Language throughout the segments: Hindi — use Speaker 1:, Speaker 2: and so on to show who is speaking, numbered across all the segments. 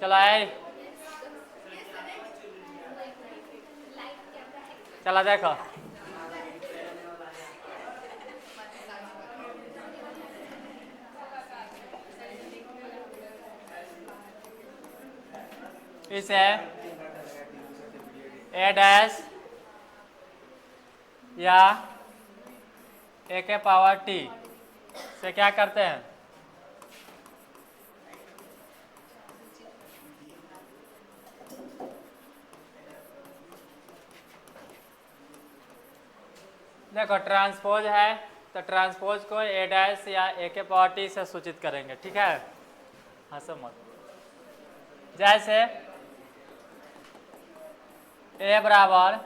Speaker 1: चलो आए, चला देखो। इसे ए डैश या ए के पावर टी से क्या करते हैं? देखो ट्रांसपोज है तो ट्रांसपोज को ए डैश या ए के पावर टी से सूचित करेंगे, ठीक है? हंसो मत। जैसे ए बराबर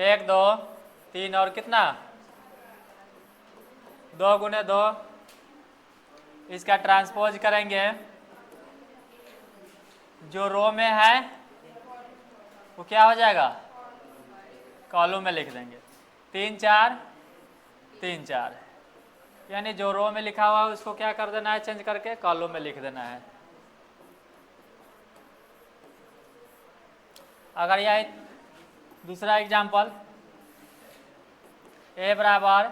Speaker 1: 1 2 3 और कितना 2 गुने 2, इसका ट्रांसपोज करेंगे, जो रो में है वो क्या हो जाएगा? कॉलम में लिख देंगे 3 4 3 4, यानी जो रो में लिखा हुआ है उसको क्या कर देना है? चेंज करके कॉलम में लिख देना है। अगर यह दूसरा एग्जाम्पल ए बराबर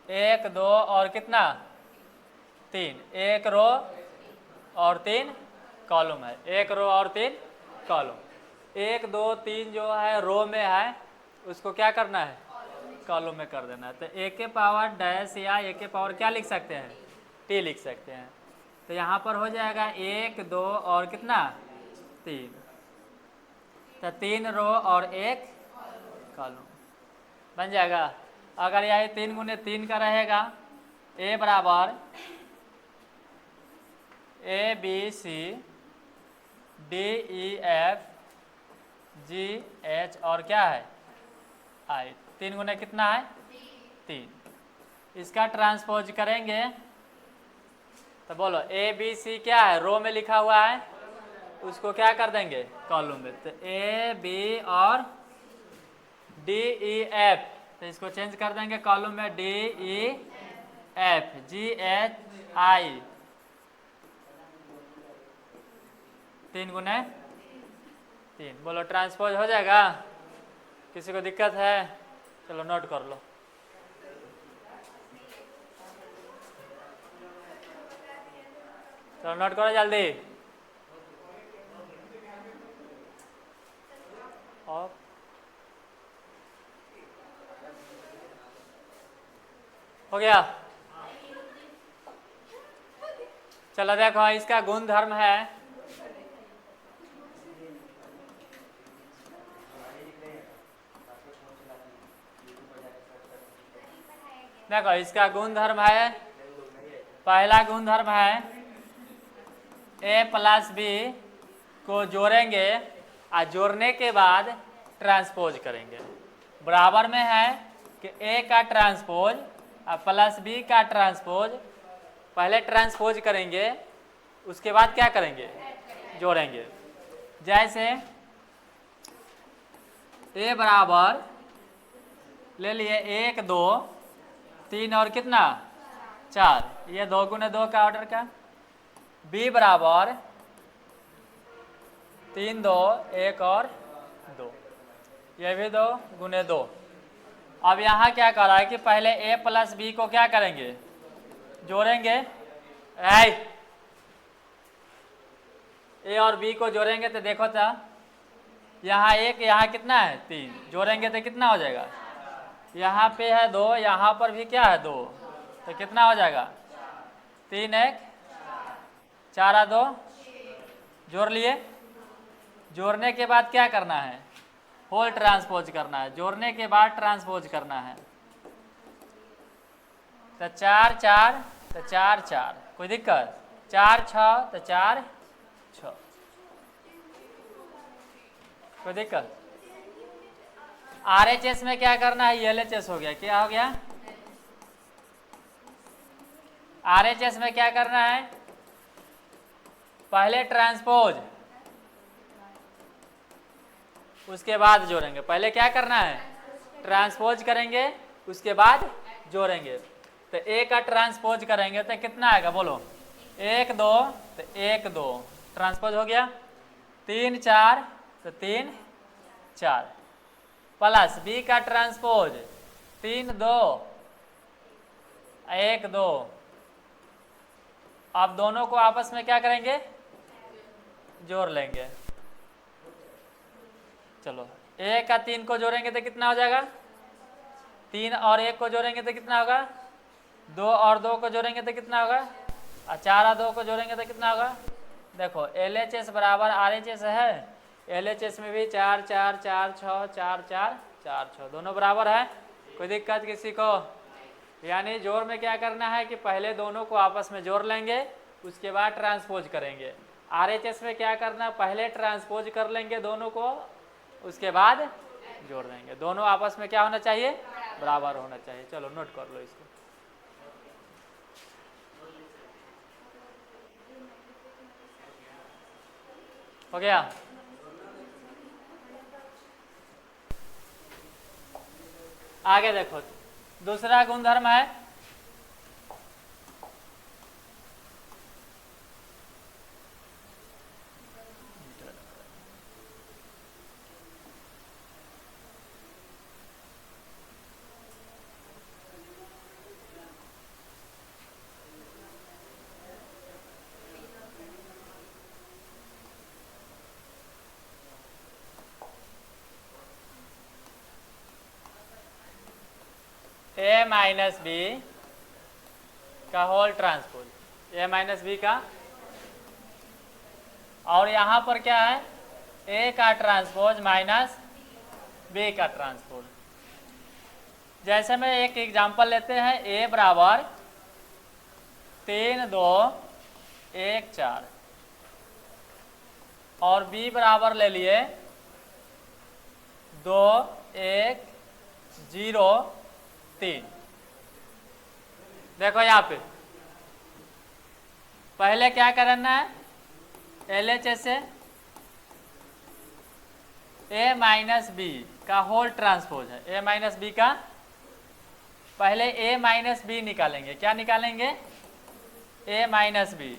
Speaker 1: 1 2 और कितना 3, 1 रो और 3 कॉलम है, 1 रो और 3 कॉलम। 1 2 3 जो है रो में है उसको क्या करना है? कॉलम में कर देना है। तो ए के पावर डैश या ए के पावर क्या लिख सकते हैं? टी लिख सकते हैं। तो यहाँ पर हो जाएगा 1 2 और कितना 3, तो 3 रो और 1 कॉलम बन जाएगा। अगर यह 3 गुने 3 का रहेगा, ए बराबर A B C D E F G H और क्या है आई, 3 गुने कितना है 3। इसका ट्रांसपोज करेंगे तो बोलो ए बी सी क्या है? रो में लिखा हुआ है, उसको क्या कर देंगे? कॉलम में। तो ए बी और डी ई एफ, तो इसको चेंज कर देंगे कॉलम में D E F G H I, 3 गुने 3। बोलो ट्रांसपोज हो जाएगा? किसी को दिक्कत है? चलो नोट कर लो। चलो नोट करो जल्दी। और हो गया? चलो देखो इसका गुण धर्म है, देखो इसका गुण धर्म है, पहला गुण धर्म है ए प्लस बी को जोड़ेंगे और जोड़ने के बाद ट्रांसपोज करेंगे। बराबर में है कि ए का ट्रांसपोज और प्लस बी का ट्रांसपोज, पहले ट्रांसपोज करेंगे उसके बाद क्या करेंगे? जोड़ेंगे। जैसे ए बराबर ले लिए 1 2 3 और कितना 4, ये 2 गुने 2 का ऑर्डर का। बी बराबर 3 2 1 और 2, ये भी 2 गुने 2। अब यहाँ क्या कर रहा है कि पहले ए प्लस बी को क्या करेंगे? जोड़ेंगे। ए और बी को जोड़ेंगे तो देखो तो यहाँ 1 यहाँ कितना है 3, जोड़ेंगे तो कितना हो जाएगा? यहाँ पे है 2, यहाँ पर भी क्या है 2, तो कितना हो जाएगा? 3 1 4 2, जोड़ लिए। जोड़ने के बाद क्या करना है? होल ट्रांसपोज करना है। जोड़ने के बाद ट्रांसपोज करना है। तो 4 4 तो 4 4, कोई दिक्कत? 4 6 तो 4 6, कोई दिक्कत? RHS में क्या करना है? LHS हो गया। क्या हो गया? RHS में क्या करना है? पहले ट्रांसपोज उसके बाद जोड़ेंगे। पहले क्या करना है? ट्रांसपोज करेंगे उसके बाद जोड़ेंगे। तो ए का ट्रांसपोज करेंगे तो कितना आएगा बोलो? 1 2 तो 1 2 ट्रांसपोज हो गया, 3 4 तो 3 4 प्लस बी का ट्रांसपोज 3 2 1 2। अब दोनों को आपस में क्या करेंगे, जोड़ लेंगे। चलो 1 का 3 को जोड़ेंगे तो कितना हो जाएगा, 3 और 1 को जोड़ेंगे तो कितना होगा, 2 और 2 को जोड़ेंगे तो कितना होगा, और 4 और 2 को जोड़ेंगे तो कितना होगा। देखो LHS बराबर RHS है, LHS में भी 4 4 4 6 4 4 4 6 दोनों बराबर है। कोई दिक्कत किसी को? यानी जोड़ में क्या करना है कि पहले दोनों को आपस में जोड़ लेंगे, उसके बाद ट्रांसपोज करेंगे। RHS में क्या करना, पहले ट्रांसपोज कर लेंगे दोनों को, उसके बाद जोड़ देंगे। दोनों आपस में क्या होना चाहिए, बराबर होना चाहिए। चलो नोट कर लो इसको। हो गया? आगे देखो, दूसरा गुणधर्म है A माइनस बी का whole transpose, A minus B का, और यहाँ पर क्या है, A का ट्रांसपोज माइनस B का ट्रांसपोज। जैसे में एक एग्जांपल लेते हैं, A बराबर 3 2 1 4 और B बराबर ले लिए 2 1 0 3। देखो यहाँ पे पहले क्या करना है, LHS से A माइनस बी का होल ट्रांसपोज है, A माइनस बी का, पहले A माइनस बी निकालेंगे। क्या निकालेंगे, A माइनस बी।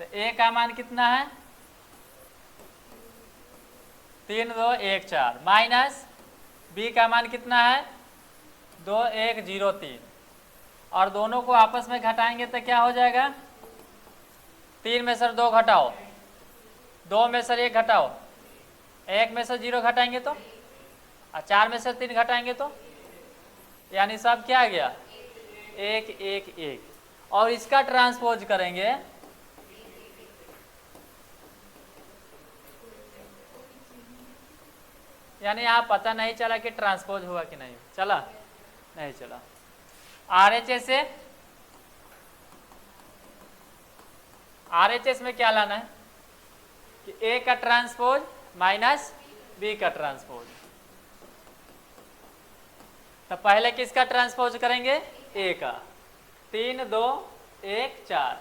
Speaker 1: तो A का मान कितना है, 3 2 1 4 माइनस B का मान कितना है, 2 1 0 3, और दोनों को आपस में घटाएंगे तो क्या हो जाएगा, 3 में से 2 घटाओ, 2 में से 1 घटाओ, 1 में से 0 घटाएंगे तो, और 4 में से 3 घटाएंगे तो, यानी सब क्या आ गया, 1 1 1। और इसका ट्रांसपोज करेंगे, यानी यहाँ पता नहीं चला कि ट्रांसपोज हुआ कि नहीं चला, नहीं चला। RHS से, RHS में क्या लाना है कि A का ट्रांसपोज माइनस B का ट्रांसपोज। तो पहले किसका ट्रांसपोज करेंगे, A का, 3 2 1 4।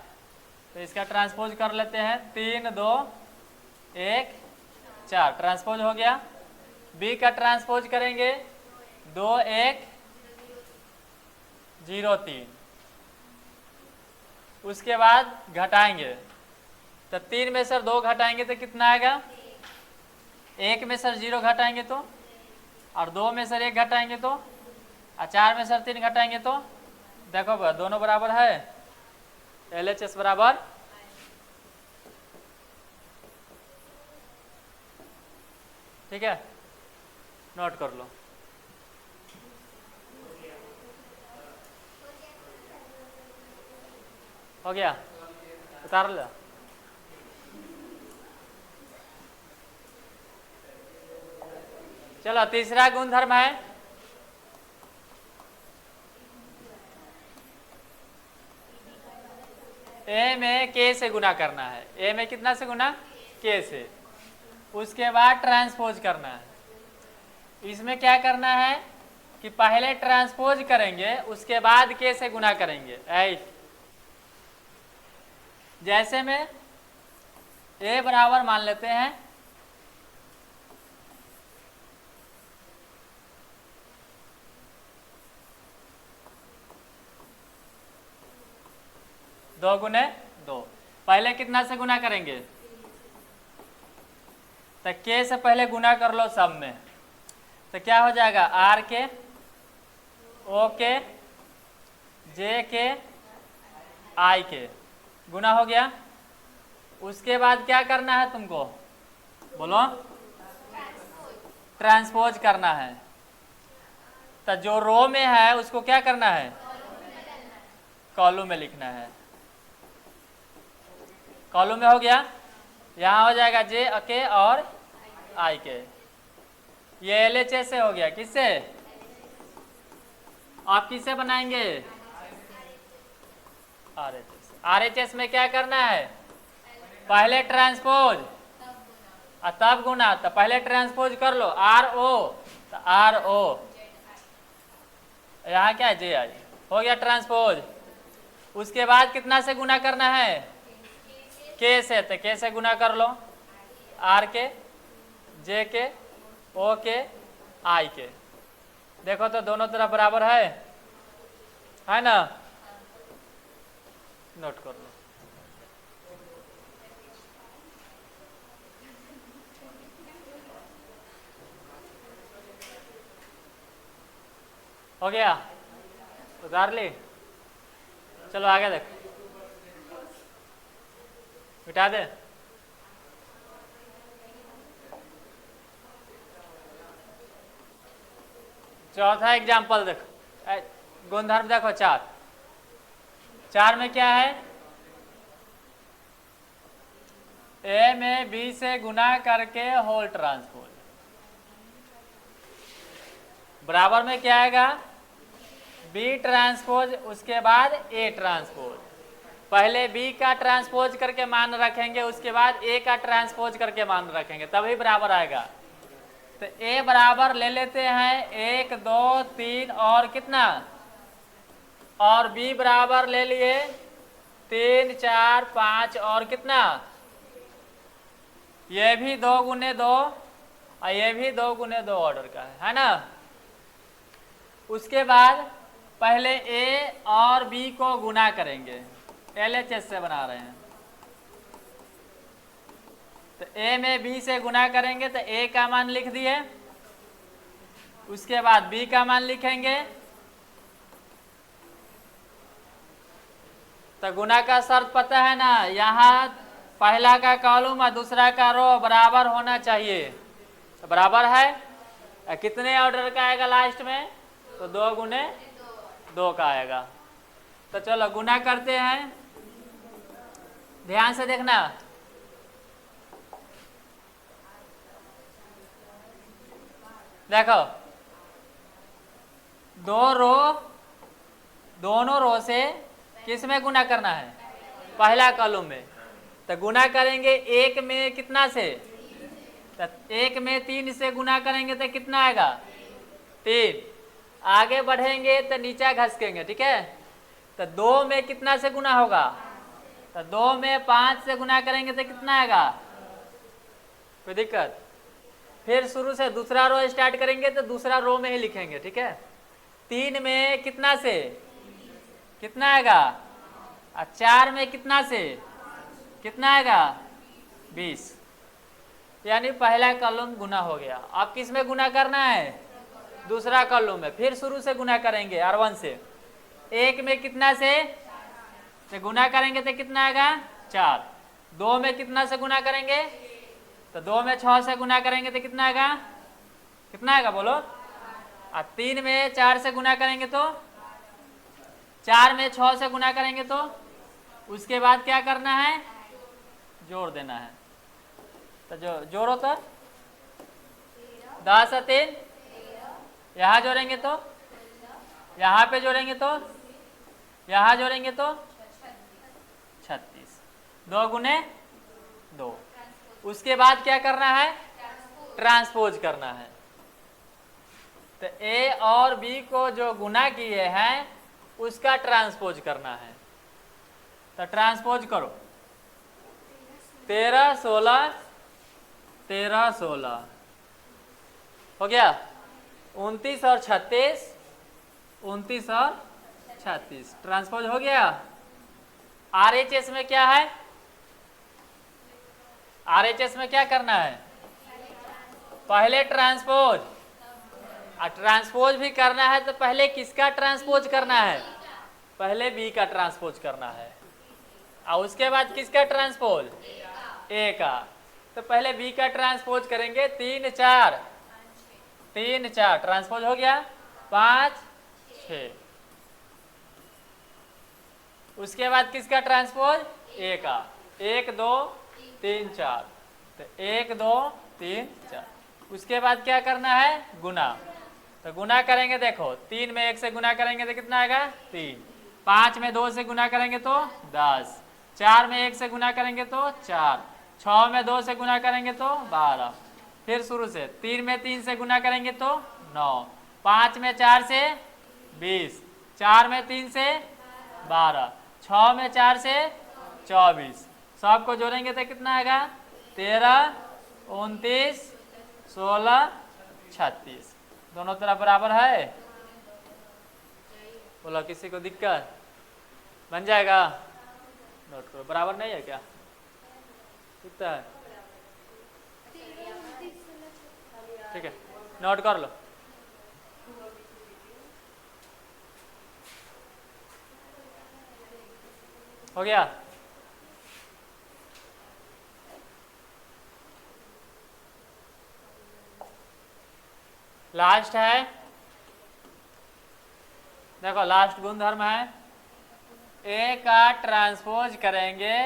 Speaker 1: तो इसका ट्रांसपोज कर लेते हैं, 3 2 1 4 ट्रांसपोज हो गया। B का ट्रांसपोज करेंगे, 2 1 0 3, उसके बाद घटाएंगे, तो 3 में से 2 घटाएंगे तो कितना आएगा, 1 में से 0 घटाएंगे तो, और 2 में से 1 घटाएंगे तो, और 4 में से 3 घटाएंगे तो, देखो दोनों बराबर है, LHS बराबर, ठीक है, नोट कर लो। हो गया, उतार लो। चलो तीसरा गुणधर्म है A में K से गुना करना है। A में कितना से गुना, K से, उसके बाद ट्रांसपोज करना है। इसमें क्या करना है कि पहले ट्रांसपोज करेंगे, उसके बाद K से गुना करेंगे। जैसे में A बराबर मान लेते हैं दो गुने 2। पहले कितना से गुना करेंगे? तो के से पहले गुना कर लो सब में, तो क्या हो जाएगा? आर के, ओ के, जे के, आई के गुना हो गया। उसके बाद क्या करना है तुमको? बोलो। ट्रांसपोज करना है। तो जो रो में है उसको क्या करना है? कॉलम में लिखना है। कॉलम में हो गया। यहाँ हो जाएगा जे के और आई के। ये LHS से हो गया। किससे? आप किससे बनाएंगे? RHS। RHS में क्या करना है? पहले ट्रांसपोज और तब गुना। तो पहले ट्रांसपोज कर लो, RO, तो RO, यहाँ क्या है? JI। हो गया ट्रांसपोज। उसके बाद कितना से गुना करना है? के से। तो के से गुना कर लो, आर के, जे के, ओ के, आई के। देखो तो दोनों तरफ बराबर है ना? नोट कर लो। हो गया? उतार ली? चलो आगे देख, मिटा दे। चौथा एग्जाम्पल देखो, गुणधर्म देखो 4 में क्या है? ए में बी से गुना करके होल ट्रांसपोज। बराबर में क्या आएगा? बी ट्रांसपोज, उसके बाद ए ट्रांसपोज। पहले बी का ट्रांसपोज करके मान रखेंगे, उसके बाद ए का ट्रांसपोज करके मान रखेंगे, तभी बराबर आएगा। तो ए बराबर ले लेते हैं 1 2 3 और कितना? और बी बराबर ले लिए 3 4 5 और कितना? ये भी 2 गुने 2 और ये भी 2 गुने 2 ऑर्डर का है ना? उसके बाद पहले ए और बी को गुना करेंगे। LHS से बना रहे हैं, तो ए में बी से गुना करेंगे तो ए का मान लिख दिए। उसके बाद बी का मान लिखेंगे। तो गुना का शर्त पता है ना? यहाँ पहला का कॉलम और दूसरा का रो बराबर होना चाहिए। तो बराबर है। कितने ऑर्डर का आएगा लास्ट में? तो 2 गुने 2 का आएगा। तो चलो गुना करते हैं, ध्यान से देखना। देखो, 2 रो, दोनों रो से किस में गुना करना है? पहला कॉलम में। तो गुना करेंगे 1 में कितना से? तो 1 में 3 से गुना करेंगे तो कितना आएगा? 3। आगे बढ़ेंगे तो नीचा घसकेंगे, ठीक है? तो 2 में कितना से गुना होगा? तो 2 में 5 से गुना करेंगे तो कितना आएगा? कोई दिक्कत? फिर शुरू से दूसरा रो स्टार्ट करेंगे तो दूसरा रो में ही लिखेंगे, ठीक है? 3 में कितना से? कितना आएगा? और 4 में कितना से? कितना आएगा? 20। यानी पहला कॉलम गुना हो गया। अब किस में गुना करना है? दूसरा कॉलम में। फिर शुरू से गुना करेंगे R1 से। 1 में कितना से? तो गुना करेंगे तो कितना आएगा? 4। 2 में कितना से गुना करेंगे? तो 2 में 6 से गुना करेंगे तो कितना आएगा? कितना आएगा बोलो? और 3 में 4 से गुना करेंगे तो 4 में 6 से गुना करेंगे तो उसके बाद क्या करना है? जोड़ देना है। तो जो जोड़ो तो 10 और 3, यहाँ जोड़ेंगे तो, यहाँ पे जोड़ेंगे तो, यहाँ जोड़ेंगे तो 36। 2 गुने 2। उसके बाद क्या करना है? ट्रांसपोज करना है। तो ए और बी को जो गुना किए हैं उसका ट्रांसपोज करना है। तो ट्रांसपोज करो। 13 16 13 16 हो गया। 29 और 36, 29 और 36 ट्रांसपोज हो गया। RHS में क्या है, RHS में क्या करना है, पहले ट्रांसपोज, ट्रांसपोज भी करना है तो पहले किसका ट्रांसपोज करना है, पहले बी का ट्रांसपोज करना है और उसके बाद किसका ट्रांसपोज, ए का। तो पहले बी का ट्रांसपोज करेंगे, 3 4 3 4 ट्रांसपोज हो गया, 5 6। उसके बाद किसका ट्रांसपोज, ए का, 1 2 3 4, तो 1 2 3 4। उसके बाद क्या करना है, गुना, तो गुना करेंगे, देखो 3 में 1 से गुना करेंगे तो कितना आएगा 3, 5 में 2 से गुना करेंगे तो 10, 4 में 1 से गुना करेंगे तो 4, 6 में 2 से गुना करेंगे तो 12, फिर शुरू से 3 में 3 से गुना करेंगे तो 9, 5 में 4 से 20, 4 में 3 से 12, 6 में 4 से 24, सबको जोड़ेंगे तो कितना आएगा 13 29 16 36, दोनों तरफ बराबर है। बोलो किसी को दिक्कत, बन जाएगा, नोट करो, बराबर नहीं है क्या, कितना है, ठीक है नोट कर लो। हो गया, लास्ट है, देखो लास्ट गुणधर्म है, ए का ट्रांसपोज करेंगे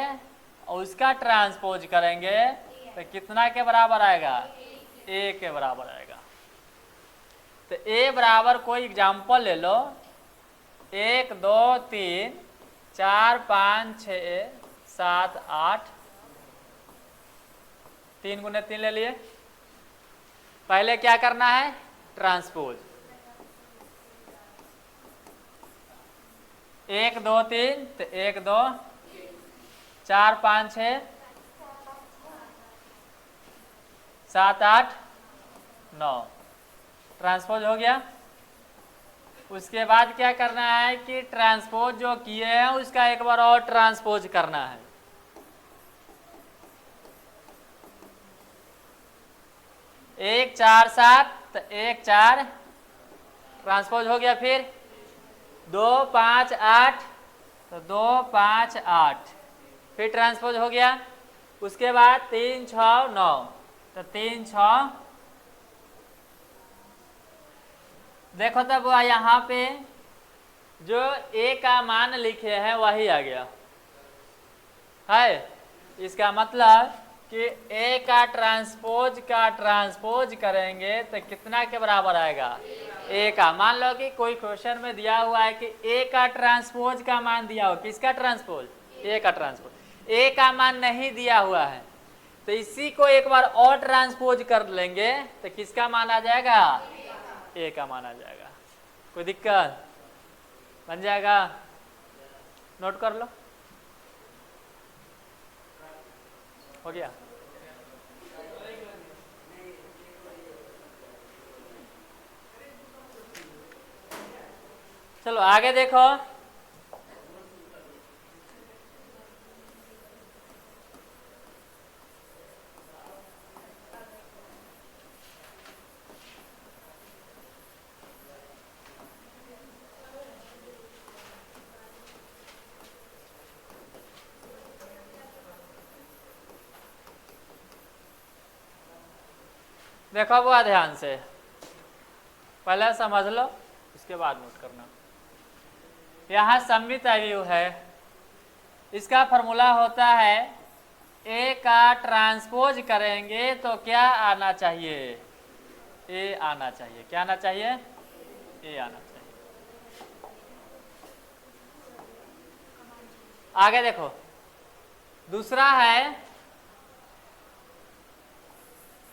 Speaker 1: और उसका ट्रांसपोज करेंगे तो कितना के बराबर आएगा, ए के बराबर आएगा। तो ए बराबर कोई एग्जाम्पल ले लो, 1 2 3 4 5 6 7 8, 3 गुने 3 ले लिए। पहले क्या करना है, ट्रांसपोज, 1 2 3, तो 1 2 4 5 6 7 8 9, ट्रांसपोज हो गया। उसके बाद क्या करना है कि ट्रांसपोज जो किए हैं उसका एक बार और ट्रांसपोज करना है, 1 4 7, तो 1 4 ट्रांसपोज हो गया, फिर 2 5 8, तो 2 5 8 फिर ट्रांसपोज हो गया। उसके बाद 3 6 9, तो 3 6, देखो तब यहाँ पे जो ए का मान लिखे हैं वही आ गया है, इसका मतलब कि ए का ट्रांसपोज करेंगे तो कितना के बराबर आएगा, ए का। मान लो कि कोई क्वेश्चन में दिया हुआ है कि ए का ट्रांसपोज का मान दिया हो, किसका ट्रांसपोज, ए का ट्रांसपोज, ए का मान नहीं दिया हुआ है तो इसी को एक बार और ट्रांसपोज कर लेंगे तो किसका मान आ जाएगा, ए का मान आ जाएगा। कोई दिक्कत, बन जाएगा, नोट कर लो, हो गया। चलो आगे देखो, देखो बुआ ध्यान से, पहले समझ लो उसके बाद नोट करना। यहाँ सममित अवयव है, इसका फॉर्मूला होता है ए का ट्रांसपोज करेंगे तो क्या आना चाहिए, ए आना चाहिए, क्या आना चाहिए, ए आना चाहिए। आगे देखो, दूसरा है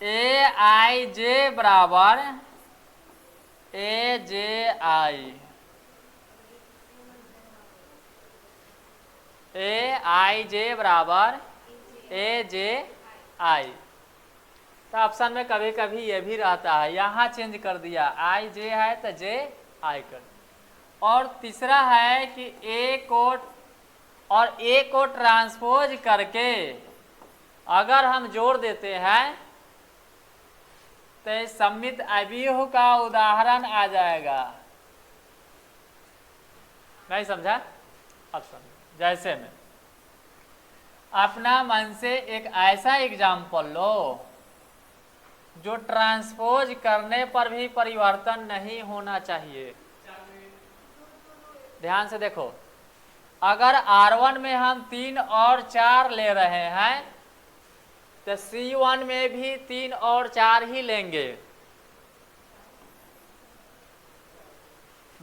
Speaker 1: ए आई जे बराबर ए जे आई, ए आई जे बराबर ए जे आई। तो ऑप्शन में कभी कभी ये भी रहता है, यहाँ चेंज कर दिया, आई जे है तो जे आई कर। और तीसरा है कि ए को और ए को ट्रांसपोज करके अगर हम जोड़ देते हैं तो सममित अवयव का उदाहरण आ जाएगा। नहीं समझा? अब समझ। जैसे में अपना मन से एक ऐसा एग्जाम्पल लो जो ट्रांसपोज करने पर भी परिवर्तन नहीं होना चाहिए। ध्यान से देखो, अगर R1 में हम 3 और 4 ले रहे हैं तो C1 में भी 3 और 4 ही लेंगे।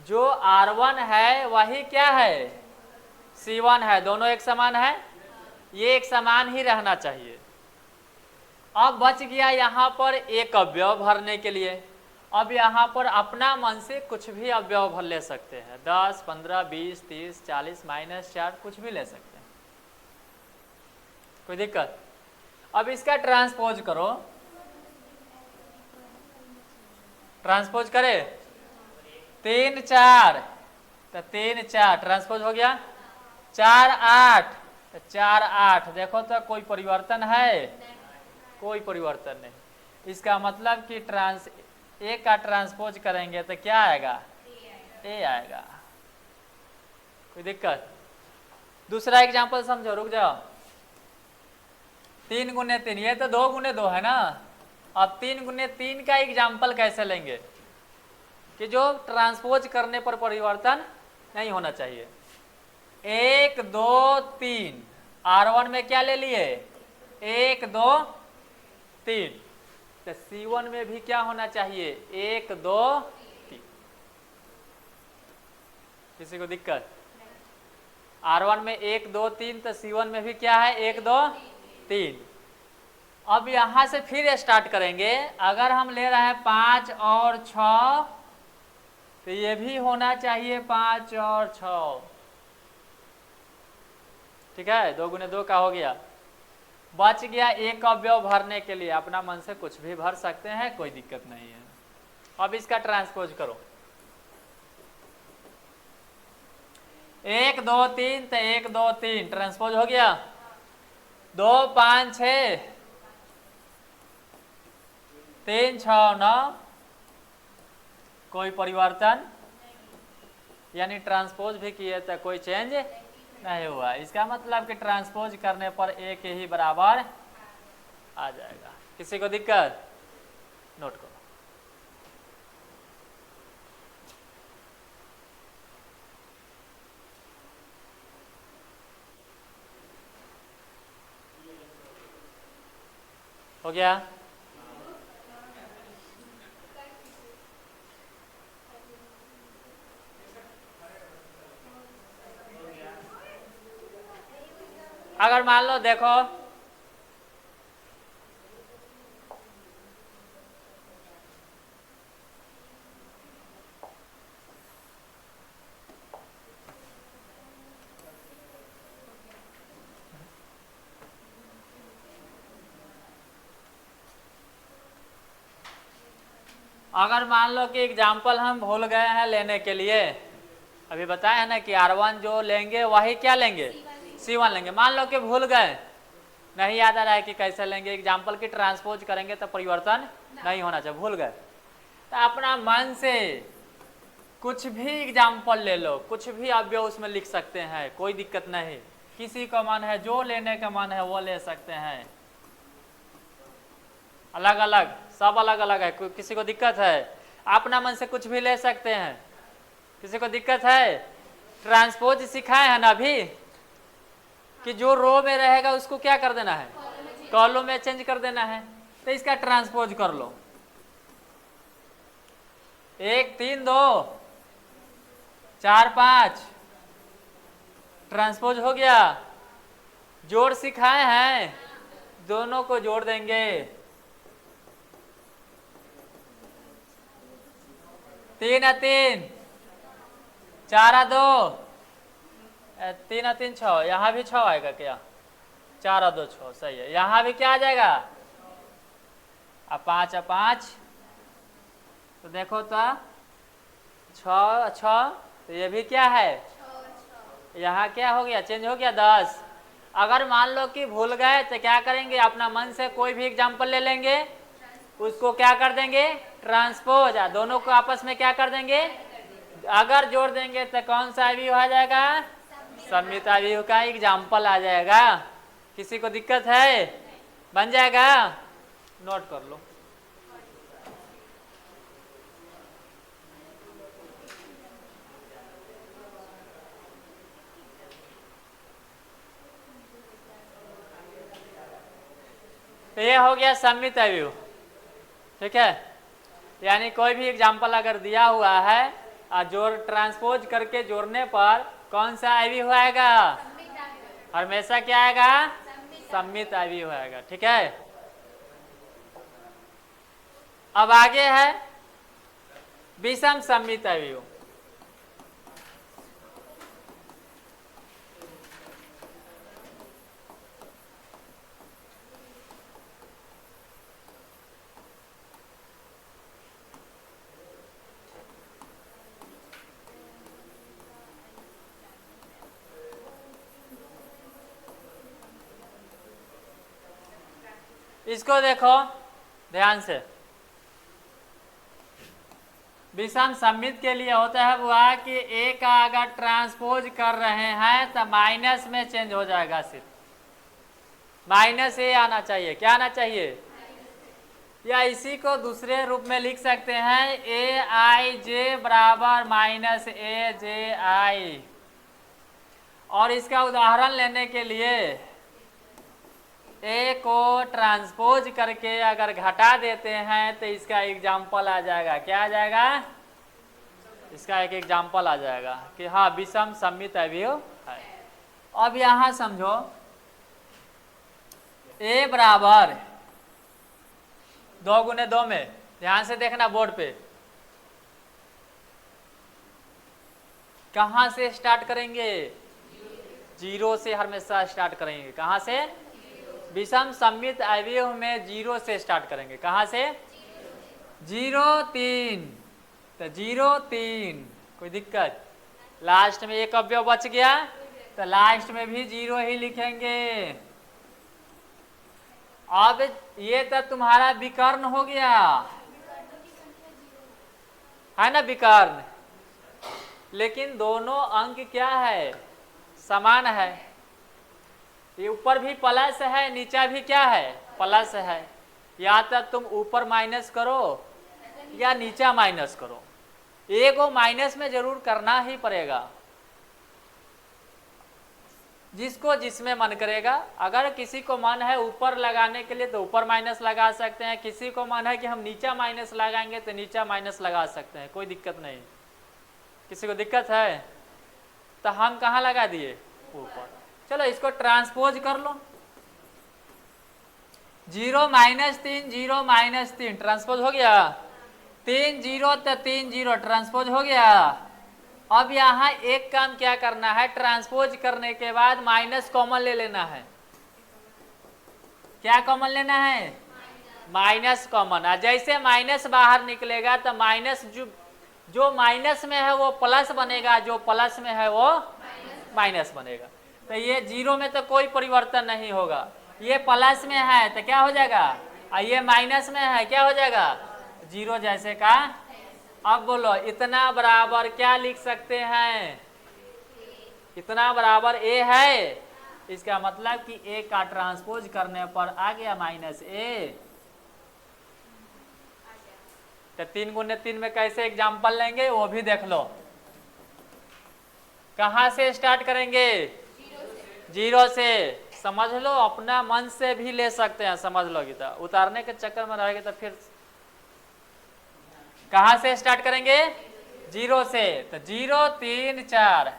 Speaker 1: जो R1 है वही क्या है? C1 है। दोनों एक समान है, ये एक समान ही रहना चाहिए। अब बच गया यहाँ पर एक अवयव भरने के लिए। अब यहाँ पर अपना मन से कुछ भी अवयव भर ले सकते हैं, 10, 15, 20, 30, 40, -4 कुछ भी ले सकते हैं, कोई दिक्कत? अब इसका ट्रांसपोज करो, ट्रांसपोज करे 3, 4 तो 3, 4 ट्रांसपोज हो गया। 4, 8 तो 4, 8 देखो तो कोई परिवर्तन है? कोई परिवर्तन नहीं। इसका मतलब कि ए का ट्रांसपोज करेंगे तो क्या आएगा? ए आएगा। कोई दिक्कत? दूसरा एग्जांपल समझो, रुक जाओ। 3 × 3, ये तो 2 × 2 है ना। अब 3 × 3 का एग्जाम्पल कैसे लेंगे कि जो ट्रांसपोज करने पर परिवर्तन नहीं होना चाहिए? 1, 2, 3 R1 में क्या ले लिए? 1, 2, 3 तो C1 में भी क्या होना चाहिए? 1, 2, 3। किसी को दिक्कत? R1 में 1, 2, 3 तो C1 में भी क्या है? 1, 2, 3। अब यहां से फिर स्टार्ट करेंगे। अगर हम ले रहे हैं 5 और 6 तो ये भी होना चाहिए 5 और 6। ठीक है, 2 × 2 का हो गया। बच गया एक अवयव भरने के लिए। अपना मन से कुछ भी भर सकते हैं, कोई दिक्कत नहीं है। अब इसका ट्रांसपोज करो। 1, 2, 3 तो 1, 2, 3 ट्रांसपोज हो गया। 2, 5, 6 3, 6, 9 कोई परिवर्तन, यानी ट्रांसपोज भी किए तो कोई चेंज नहीं हुआ। इसका मतलब कि ट्रांसपोज करने पर ए के ही बराबर आ जाएगा। किसी को दिक्कत? नोट करो। हो गया? अगर मान लो देखो अगर मान लो कि एग्जाम्पल हम भूल गए हैं लेने के लिए, अभी बताया है ना कि R1 जो लेंगे वही क्या लेंगे? C1 लेंगे। मान लो कि भूल गए, नहीं याद आ रहा है कि कैसे लेंगे एग्जाम्पल की ट्रांसपोज करेंगे तो परिवर्तन नहीं होना चाहिए, भूल गए, तो अपना मन से कुछ भी एग्जाम्पल ले लो, कुछ भी अवयव उसमें लिख सकते हैं, कोई दिक्कत नहीं। किसी का मन है, जो लेने का मन है वो ले सकते हैं। अलग अलग, सब अलग अलग है, किसी को दिक्कत है? अपना मन से कुछ भी ले सकते हैं, किसी को दिक्कत है? ट्रांसपोज सिखाए हैं ना अभी कि जो रो में रहेगा उसको क्या कर देना है? कॉलम में चेंज कर देना है। तो इसका ट्रांसपोज कर लो। 1, 3, 2 4, 5 ट्रांसपोज हो गया। जोड़ सिखाए हैं, दोनों को जोड़ देंगे। 3 और 3 4 और 2 3 और 3 6, यहाँ भी 6 आएगा क्या? 4 और 2 6, सही है। यहाँ भी क्या आ जाएगा? अब 5 और 5 तो देखो तो 6 6 तो ये भी क्या है? यहाँ क्या हो गया, चेंज हो गया 10। अगर मान लो कि भूल गए तो क्या करेंगे, अपना मन से कोई भी एग्जाम्पल ले लेंगे, उसको क्या कर देंगे, ट्रांसपोज, दोनों को आपस में क्या कर देंगे, अगर जोड़ देंगे तो कौन सा अवयव आ जाएगा, सममित अवयव का एग्जाम्पल आ जाएगा। किसी को दिक्कत है, बन जाएगा, नोट कर लो। तो ये हो गया सममित अवयव, ठीक है। यानी कोई भी एग्जाम्पल अगर दिया हुआ है और जोड़ ट्रांसपोज करके जोड़ने पर कौन सा अवयव आएगा, हमेशा क्या आएगा, सममित अवयव आएगा, ठीक है। अब आगे है विषम सममित अवयव। इसको देखो ध्यान से, विषम सममित के लिए होता है वो कि ए का अगर ट्रांसपोज कर रहे हैं तो माइनस में चेंज हो जाएगा, सिर्फ माइनस ए आना चाहिए। क्या आना चाहिए, या इसी को दूसरे रूप में लिख सकते हैं, ए आई जे बराबर माइनस ए जे आई। और इसका उदाहरण लेने के लिए ए को ट्रांसपोज करके अगर घटा देते हैं तो इसका एग्जाम्पल आ जाएगा, क्या आ जाएगा, इसका एक एग्जाम्पल आ जाएगा कि हाँ विषम सममित अवयव है। अब यहां समझो, ए बराबर 2 गुने 2 में, ध्यान से देखना बोर्ड पे, कहां से स्टार्ट करेंगे, 0 से हमेशा स्टार्ट करेंगे। कहां से, विषम सममित अवयव में 0 से स्टार्ट करेंगे। कहां से, 0 3, तो 0 3, कोई दिक्कत, लास्ट में एक अवयव बच गया तो लास्ट में भी 0 ही लिखेंगे। अब ये तो तुम्हारा विकर्ण हो गया है ना, विकर्ण, लेकिन दोनों अंक क्या है, समान है। ये ऊपर भी प्लस है, नीचा भी क्या है, प्लस है। या तो तुम ऊपर माइनस करो या नीचा माइनस करो, एक को माइनस में जरूर करना ही पड़ेगा, जिसको जिसमें मन करेगा। अगर किसी को मन है ऊपर लगाने के लिए तो ऊपर माइनस लगा सकते हैं, किसी को मन है कि हम नीचा माइनस लगाएंगे तो नीचा माइनस लगा सकते हैं, कोई दिक्कत नहीं। किसी को दिक्कत है तो हम कहाँ लगा दिए, ऊपर। चलो इसको ट्रांसपोज कर लो, 0 -3 0 -3 ट्रांसपोज हो गया, 3 0 तो 3 0 ट्रांसपोज हो गया। अब यहाँ एक काम क्या करना है, ट्रांसपोज करने के बाद माइनस कॉमन ले लेना है। क्या कॉमन लेना है, माइनस कॉमन। जैसे माइनस बाहर निकलेगा तो माइनस जो माइनस में है वो प्लस बनेगा, जो प्लस में है वो माइनस बनेगा। तो ये 0 में तो कोई परिवर्तन नहीं होगा, ये प्लस में है तो क्या हो जाएगा, और ये माइनस में है क्या हो जाएगा, 0 जैसे का। अब बोलो इतना बराबर क्या लिख सकते हैं, इतना बराबर ए है, इसका मतलब कि ए का ट्रांसपोज करने पर आ गया -a। तो 3 गुने 3 में कैसे एग्जाम्पल लेंगे वो भी देख लो। कहाँ से स्टार्ट करेंगे, 0 से। समझ लो, अपना मन से भी ले सकते हैं, समझ लो गीता, उतारने के चक्कर में रहेगा तो फिर। कहाँ से स्टार्ट करेंगे, 0 से। तो 0 3 4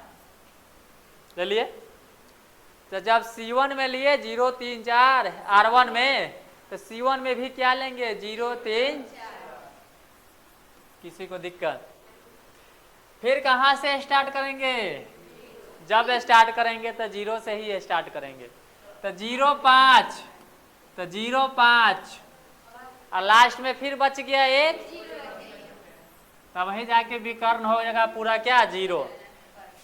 Speaker 1: ले लिए। तो जब C1 में लिए 0 3 4 R1 में, तो C1 में भी क्या लेंगे, 0 3। किसी को दिक्कत, फिर कहाँ से स्टार्ट करेंगे, जब स्टार्ट करेंगे तो 0 से ही स्टार्ट करेंगे। तो 0 5, तो 0 5 और लास्ट में फिर बच गया 1, तब वहीं जाके विकर्ण हो जाएगा पूरा क्या, 0।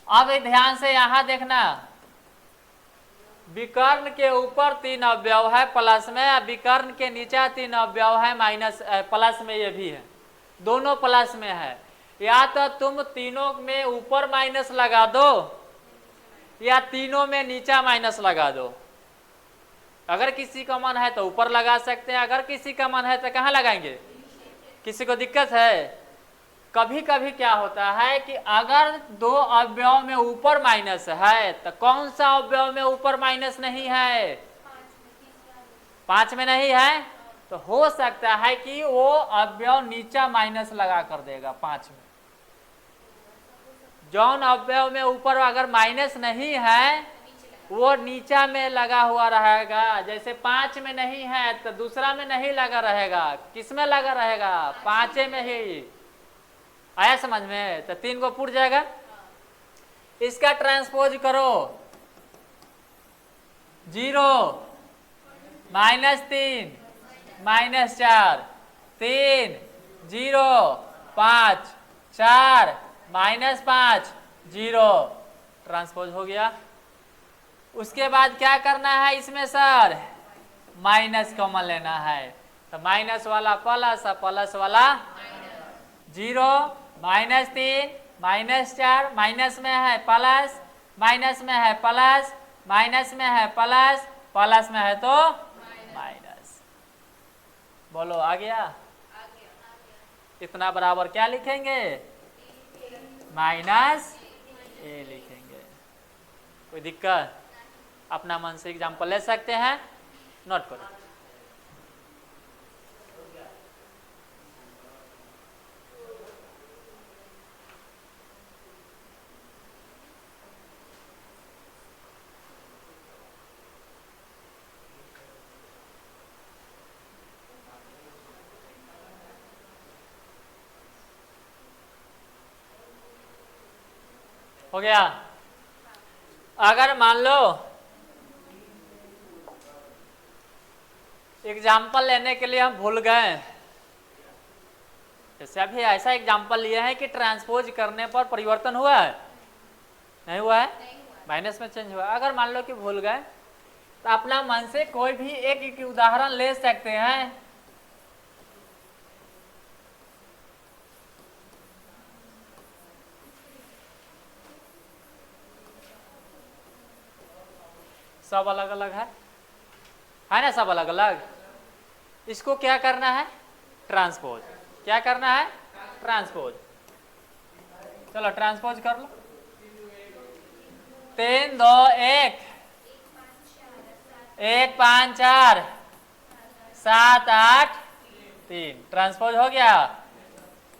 Speaker 1: अब ध्यान से यहां देखना, विकर्ण के ऊपर 3 अवयव है प्लस में, विकर्ण के नीचे 3 अवयव है माइनस प्लस में, ये भी है, दोनों प्लस में है। या तो तुम तीनों में ऊपर माइनस लगा दो या तीनों में नीचा माइनस लगा दो। अगर किसी का मन है तो ऊपर लगा सकते हैं, अगर किसी का मन है तो कहाँ लगाएंगे? किसी को दिक्कत है? कभी कभी क्या होता है कि अगर 2 अवयव में ऊपर माइनस है तो कौन सा अवयव में ऊपर माइनस नहीं है? 5 में नहीं है, तो हो सकता है कि वो अवयव नीचा माइनस लगा कर देगा 5 में। जौन अवयव में ऊपर अगर माइनस नहीं है वो नीचा में लगा हुआ रहेगा। जैसे 5 में नहीं है तो दूसरा में नहीं लगा रहेगा, किस में लगा रहेगा? 5 में ही। आया समझ में? तो 3 को पुट जाएगा। इसका ट्रांसपोज करो, 0 -3 -4 3 0 5 4 -5 0, ट्रांसपोज हो गया। उसके बाद क्या करना है इसमें सर? माइनस कॉमन लेना है, तो माइनस वाला प्लस और प्लस वाला 0 -3 -4 माइनस में है प्लस, माइनस में है प्लस, माइनस में है प्लस, प्लस में है तो माइनस। बोलो आ गया? इतना बराबर क्या लिखेंगे? माइनस ए लिखेंगे। कोई दिक्कत? अपना मन से एग्जाम्पल ले सकते हैं, नोट करो। हो गया? अगर मान लो एग्जाम्पल लेने के लिए हम भूल गए, जैसे अभी ऐसा एग्जाम्पल लिए हैं कि ट्रांसपोज करने पर परिवर्तन हुआ है, नहीं हुआ है, माइनस में चेंज हुआ। अगर मान लो कि भूल गए तो अपना मन से कोई भी एक उदाहरण ले सकते हैं। सब अलग अलग है ना? सब अलग अलग। इसको क्या करना है? ट्रांसपोज। क्या करना है? ट्रांसपोज। चलो ट्रांसपोज कर लो। 3 2 1 1 5 4 7 8 3, ट्रांसपोज हो गया।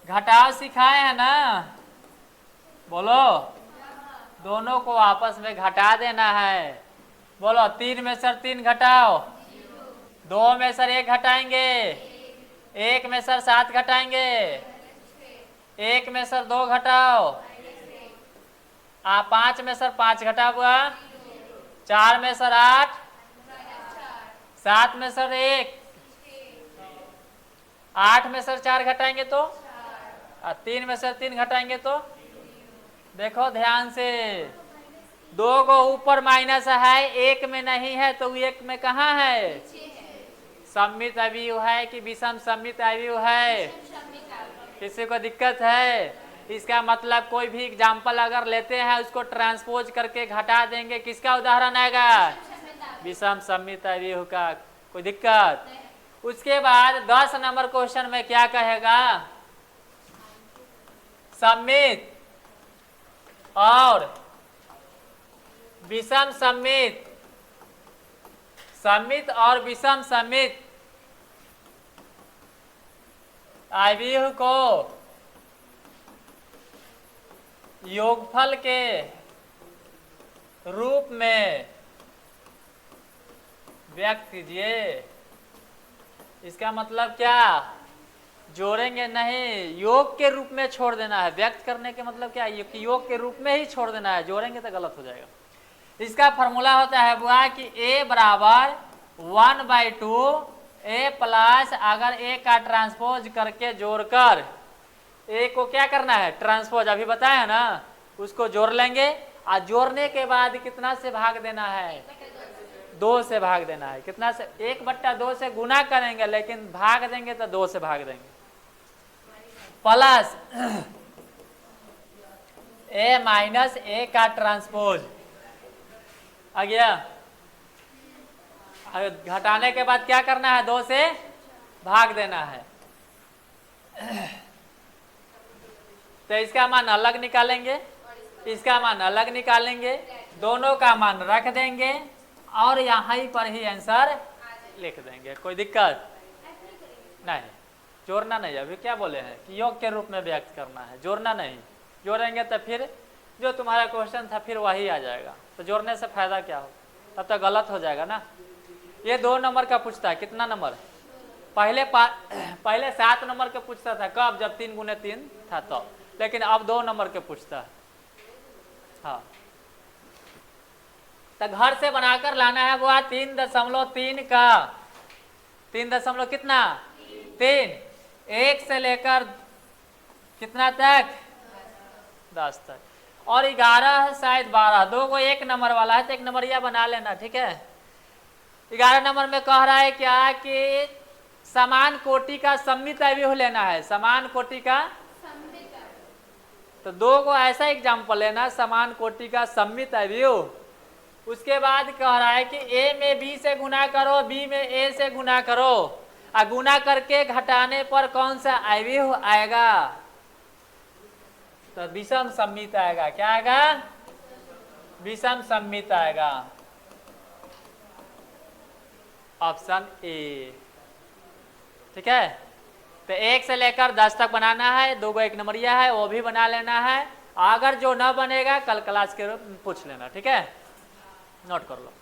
Speaker 1: घटाव सिखाए हैं ना? बोलो, दोनों को आपस में घटा देना है। बोलो, 3 में सर 3 घटाओ, 2 में सर 1 घटाएंगे, 1 में सर 7 घटाएंगे, 1 में सर 2 घटाओ, 5 में सर 5 घटा हुआ, 4 में सर 8, 7 में सर 1, 8 में सर 4 घटाएंगे तो, 3 में सर 3 घटाएंगे तो, देखो ध्यान से, 2 को ऊपर माइनस है, 1 में नहीं है, तो 1 में कहाँ है? सममित अवयव है कि विषम सममित अवयव है? किसी को दिक्कत है? इसका मतलब कोई भी एग्जाम्पल अगर लेते हैं उसको ट्रांसपोज करके घटा देंगे, किसका उदाहरण आएगा? विषम सममित अवयव का। कोई दिक्कत? उसके बाद 10 नंबर क्वेश्चन में क्या कहेगा? सममित और विषम सममित, सममित और विषम सममित अवयव को योगफल के रूप में व्यक्त कीजिए। इसका मतलब क्या? जोड़ेंगे नहीं, योग के रूप में छोड़ देना है। व्यक्त करने के मतलब क्या है? योग के रूप में ही छोड़ देना है, जोड़ेंगे तो गलत हो जाएगा। इसका फॉर्मूला होता है बुआ कि a बराबर 1/2 a प्लस, अगर a का ट्रांसपोज करके जोड़कर a को क्या करना है? ट्रांसपोज, अभी बताया ना। उसको जोड़ लेंगे और जोड़ने के बाद कितना से भाग देना है, 2 से भाग देना है। कितना से, 1/2 से गुना करेंगे लेकिन भाग देंगे तो 2 से भाग देंगे। प्लस a माइनस a का ट्रांसपोज आ गया। घटाने के बाद क्या करना है, 2 से भाग देना है। तो इसका मान अलग निकालेंगे, इसका मान अलग निकालेंगे, दोनों का मान रख देंगे और यहाँ पर ही आंसर लिख देंगे। कोई दिक्कत नहीं। जोड़ना नहीं, अभी क्या बोले हैं कि योग के रूप में व्यक्त करना है, जोड़ना नहीं। जोड़ेंगे तो फिर जो तुम्हारा क्वेश्चन था फिर वही आ जाएगा, तो जोड़ने से फायदा क्या हो, तब तो गलत हो जाएगा ना। ये 2 नंबर का पूछता है, कितना नंबर, पहले 7 नंबर के पूछता था, कब, जब 3 गुने 3 था तो, लेकिन अब 2 नंबर के पूछता है। हाँ, तो घर से बनाकर लाना है वो 3.3 का 3 कितना 3, 1 से लेकर कितना तक 10 तक, और 11 शायद 12, 2 को 1 नंबर वाला है तो 1 नंबरिया बना लेना, ठीक है। 11 नंबर में कह रहा है क्या कि समान कोटि का सममित अवयव लेना है, समान कोटि का, तो 2 को ऐसा एग्जाम्पल लेना, समान कोटि का सममित अवयव। उसके बाद कह रहा है कि a में b से गुना करो, b में a से गुना करो, और गुना करके घटाने पर कौन सा अवयव आएगा, तो विषम सममित आएगा। क्या आएगा, विषम सममित आएगा, ऑप्शन ए, ठीक है। तो 1 से लेकर 10 तक बनाना है, 2 को 1 नंबरिया है वो भी बना लेना है। अगर जो न बनेगा कल क्लास के रूप में पूछ लेना, ठीक है, नोट कर लो।